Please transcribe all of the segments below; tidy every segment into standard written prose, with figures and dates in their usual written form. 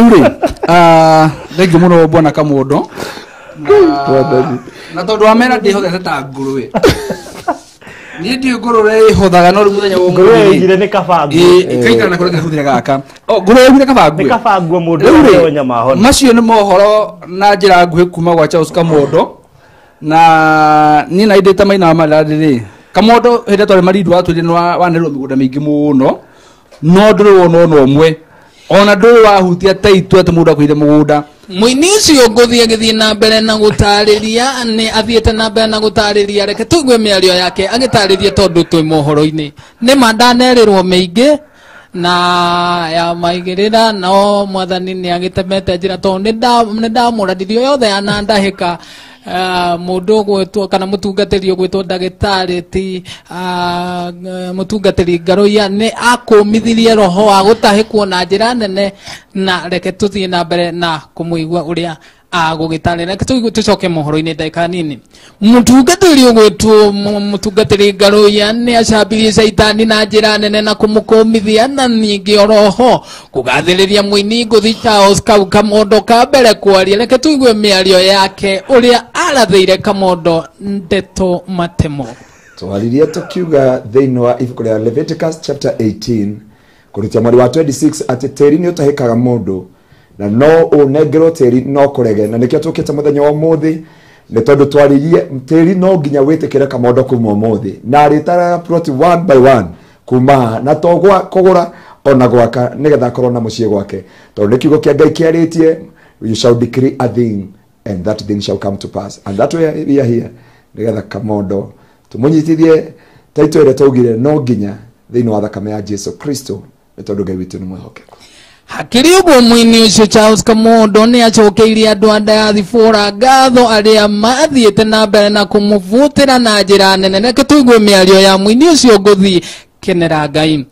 Uri thank you muno bwana Kamodo na tondu amena ndihothe ta nguruwe ni ndi nguruwe ihothaga no muthenya wo nguruwe igire ni kabangu kaikara na kurenga huthira gaka nguruwe igire kabangu ni kabangu mundu nyama hona macio ni mohoro na njira nguhi kuma gwa Charles Kamodo na ni na ideta maina maladiri Kamodo hede tore maridu watu ni wanero migunda mingi muno no nduru no mwe ona nduru wahutia taitu ate muda kuire mugunda muini ucio nguthie githie na mbere na gutariria ni athiete na mbere na gutariria reke tugwe miario yake agitaririe tondu twi mohoro-ini ni mandanerirwo meingi na ya maigirira no mwathani ni agitemete njira tondu ni ndamuradirio yothe anandahika mundu gwetwo kana mutungatiri gwetwo ndagitari ti mutungatiri Ngaruiya ni akumithirie roho wa gutahikwo na njira nene na reke tuthie na mbere na kumuigua uria agugitarira reke tucoke mohoro-ini ndagika nini mutungatiri gwetwo mutungatiri Ngaruiya ni acambirie caitani na njira nene na kumukumithia na ningi oroho kugathiriria muini nguthi Charles Kamodo ka mbere kwaria reke tuigue miario yake uria arathiire Kamodo ndeto matemo twaririe tukiuga thiini wa ibuku ria Leviticus chapter 18 kurutia mweri wa 26 ati tiri ni utahikaga mundu na no unengerwo tiri no kurege na nikio tukite muthenya wa muthi ni tondu twaririe tiri no nginya witikire Kamodo kuma muthi na ritara plot one by one kuma na togwa kugura ona gwaka nigetha korwo na mucie gwake tondu kiugo kia Ngai kiaritie you shall decree a thing and that thing shall come to pass and that way we are here nigetha Kamodo tumunyitithie taito ire taugire no nginya thiini wa thakame ya Jesu Kristo ni tondu Ngai witu ni mwihokeku hakiri uguo muini ucio Charles Kamodo ni acokeirie andu a diaspora ngatho aria mathiete na mbere na kumuvutira na njira nene reke tuigue miario ya muini ucio nguthi kenera Ngai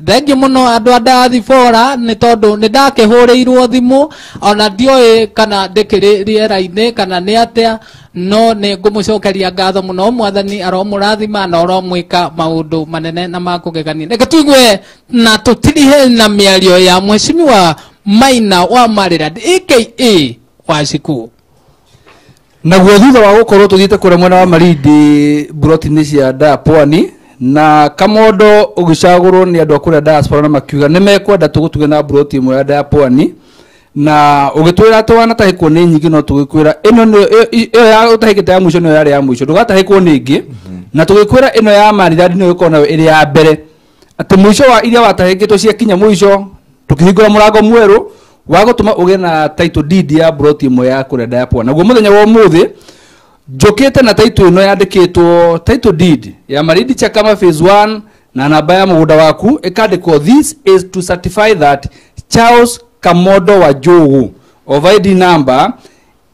thengi muno andu a diaspora ni tondu ni ndakihuriirwo thimu ona ndioi kana ndikiri riera-ini kana ni atia no ni ngumucokeria ngatho muno mwathani aromurathima na oromwika maundu manene na makugegania reke tuigue na tutirihe na miario ya mheshimiwa Maina wa Maryland aka Wanjiku naguo thutha wa gukorwo tuthiite kuria mwena wa Malindi buroti-ini cia Pwani na Kamodo ugicagurwo ni andu akuria diaspora na makiuga ni mekwenda tugutuge na buroti imwe ya Pwani na ugitwira twana tahikwo ni nyingi no tugikwira ino iyo ya utahikite ya mwisho no yari ya mwisho ndugatahikwo ningi na tugikwira ino ya Maryland no ikona iri ya mbere ati mwisho wa iria watahikitwo cia kinya mwisho tukihingura murango mweru wa gutuma uge na title deed ya buroti imwe ya kuria Pwani naguo muthenya wa umuthi njokete na title ino yandikitwo title deed ya Malindi Chakama phase 1 na namba ya mugunda waku ikandikwo this is to certify that Charles Kamodo Wanjogu of ID number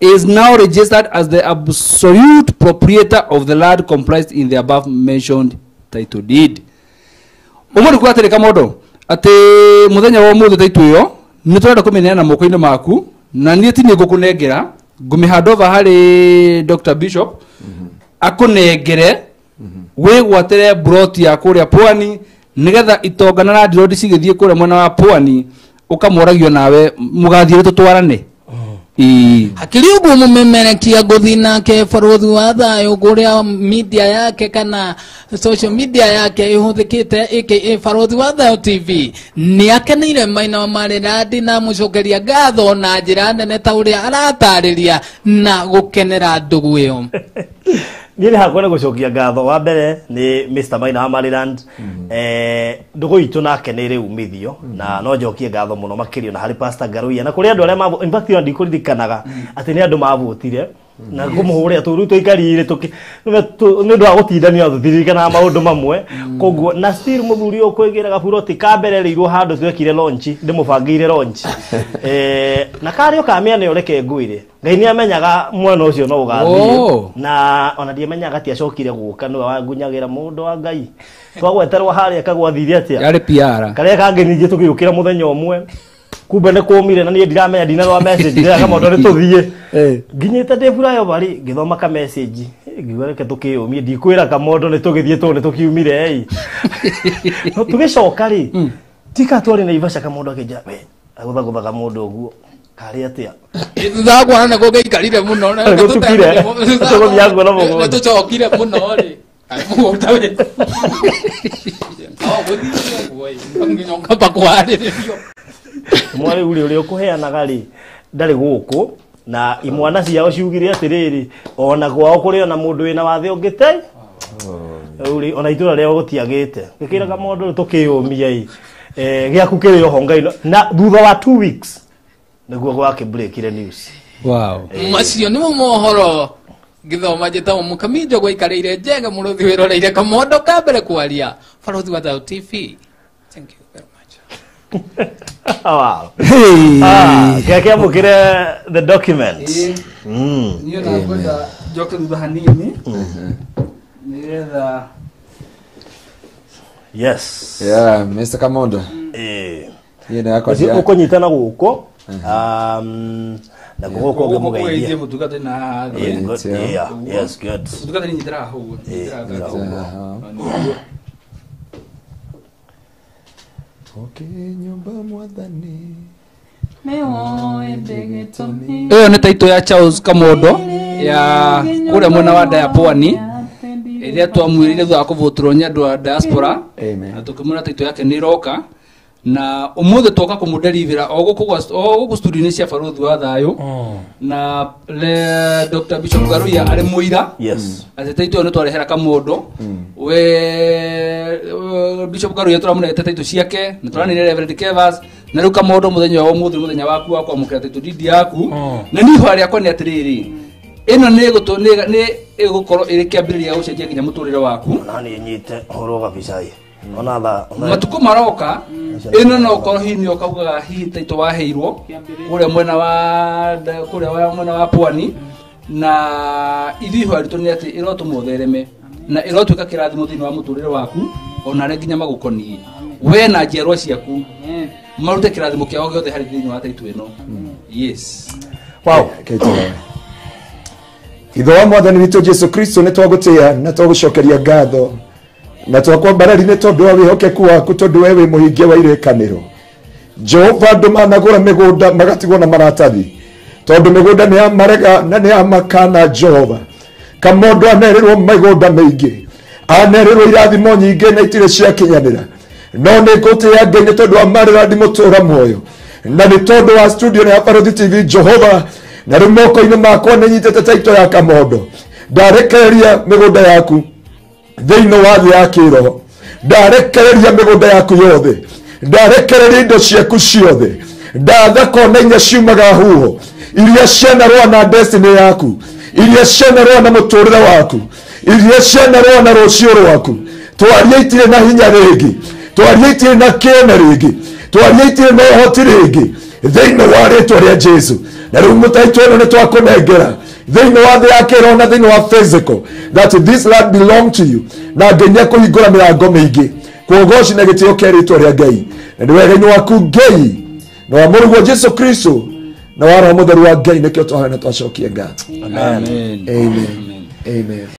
is now registered as the absolute proprietor of the land comprised in the above mentioned title deed. Umuthi kwatire Kamodo ati muthenya wa umuthi title iyo ni turenda kumenyana moko-ini maku na nie tini ngukunengera ngumihanda hari Dr. Bishop akunengere wigwatire broti ya kuria Pwani nigetha itongana na ndirodi cigithie kuria mwena wa Pwani ukamoragio nawe mugathire tutwarane hakiri uguo mumemerekia nguthi nake barothi wa thayo kuria media yake kana social media yake ihuthikite aka barothi wa thayo TV ni akeneire Maina wa Maryland na mucokeria ngatho na njira nene ta uria aratariria na gukenera ndugu iyo Nile hakwenda gucokia ngatho wa mbere ni Mr. Maina wa Maryland ndugu itu nake ni ri umithio na no njokie ngatho muno makirio na hari Pastor Ngaruiya na kuri andu aria in fact yo ndikuririkanaga ati ni andu mavutire na kumuhuria turu tuikarire tuki ni ndu agutindania thuthirikana maundu mamwe koguo na still muthuri ukwigira gaburoti ka mbere riirwo handu twekire launch ndimubangire launch na kari ukamia ni ureke nguire Ngai ni amenyaga mwana ucio no ugathie na ona ndiamenyaga ati acokire guka no wangunyagira mundu wa Ngai twagweterwo hari akagwathiria atia yari PR kare kangenije tukiyukira muthenya umwe kumbe ne kumire na nie ndiramenya dina rwa message ndira kama ndo tuthie nginyete ndefurayo bari ngithoma ka message ngigwereke tukiyumie ndikwira Kamodo ne tugithie tu ne tukiumire no tugicoka ri tika twari na Ivasha Kamodo akija we aguthaga mundu uguo kari atia thagwa na goge ikarire muno na gutukire tuguthia ngoro mugo tuchokire muno ri mugonda we guthire boy nginyonga pakwariririo mwari uri ukuheanaga ri ndari guku na imwana ciao ciugire atiriri ona gwao kuri ona mundu wina wathe ungitai uri ona itura ria gutiagite gikiraga mundu tukiyumia giaku kiri yo hongai na thutha wa 2 weeks niguo gwake break ile news macio ni mohoro githoma jeta mukamijo gwaikarire jenga muruthi wiroreire kamondo kambere kwaria Faruthi wa Thao TV. Thank you very much. Wow. Hey. Kaya mukire the documents. Niyo na kwenda joke thutha hanini. Nigetha Yes. Yeah, Mr. Kamondo. Yena yako dia. Uko nyitana guko. Na guko ge mugaithie mutugate na yeah. Yes, good. Mutugate ni nyitara ho. Okay, nyumba mwathani. Iyo ni taito ya Charles Kamondo ya kule mwena wa Diaponi. Iria twamwirire thwa kuvuturwo nyandu wa diaspora. Amen. Na tukimuna taito yake ni roka na umuthe toka kumudelivera oguku studio ni cia Faruthi wa Thayũ na le Dr. Bishop Garuya ari muira. Yes. Ati taito ni twarehera Kamondo we Bishop Garuya turamurete taito ciake na turani Reverend Kevas na riu Kamondo muthenya wa umuthi muthenya waku wa kwamukira taito didi yaku na ni hwari akwa ni atiriri ino ni gutuniga ni igukorwo iri kiambiriria gucenjia kinya muturire waku nani nyite horo kabisa hii ona tha matuko maroka ino no korwo hini okauga hihi taito waheirwo kuria mwena wa Pwani na ithiho aritu ni ati irotu muthereme na irotuika kirathimo thini wa muturire waku ona re nginya magukoni we na njerwa ciaku marute kirathimo kiao giothe hari thini wa taito ino. Yes. Wow. Itho wa mwathani witũ Jesu Kristo nĩ twagũtĩa na twagũcokeria ngatho na twakwambarari nĩ tondũ wa wĩhokeku waku tondũ we wĩ mũhingia wa irekanĩro. Jehova andũ managũra mĩgũnda magatigwo na maratathi tondũ mĩgũnda nĩ ya marega na nĩ ya makana Jehova. Kamondo anerĩrwo mĩgũnda mĩingĩ anerĩrwo irathimo nyingĩ na itirĩ ciakinyanĩra no nĩ ngũtĩa Ngai nĩ tondũ wa marĩra ndimũtũra muoyo na nĩ tondũ wa studio ya Faruthi TV Jehova na moko-inĩ makwa nĩ nyitĩte taito ya Kamondo ndarekereria mĩgũnda yaku thĩinĩ wa thĩ ya kĩroho ndarekereria mĩgũnda yaku yothe ndarekereria indo ciaku ciothe ndatha kona inya ciumaga huho iria cianarũa na destiny yaku iria cianarũa na mũtũrĩre waku iria cianarũa na rũciũ rwaku twaria itirĩ na hinya rĩngĩ twaria itirĩ na kĩene rĩngĩ twaria itirĩ na ũhoti rĩngĩ thĩinĩ wa rĩtwa rĩa Jesu na rĩu mũtaito ĩno nĩ twakũnengera thĩinĩ wa thĩ ya kĩroho na thĩinĩ wa physical that this land belong to you na Ngai nĩekũhingũra mĩrango mĩingĩ kuogoci na gĩtĩo kĩa rĩtwa rĩa Ngai na nĩ wega-inĩ waku Ngai na wa mũrũ wa Jesu Kristo na wa Roho Mũtheru wa Ngai nĩkĩo twahana twacokia ngatho. Amen. Amen. Amen.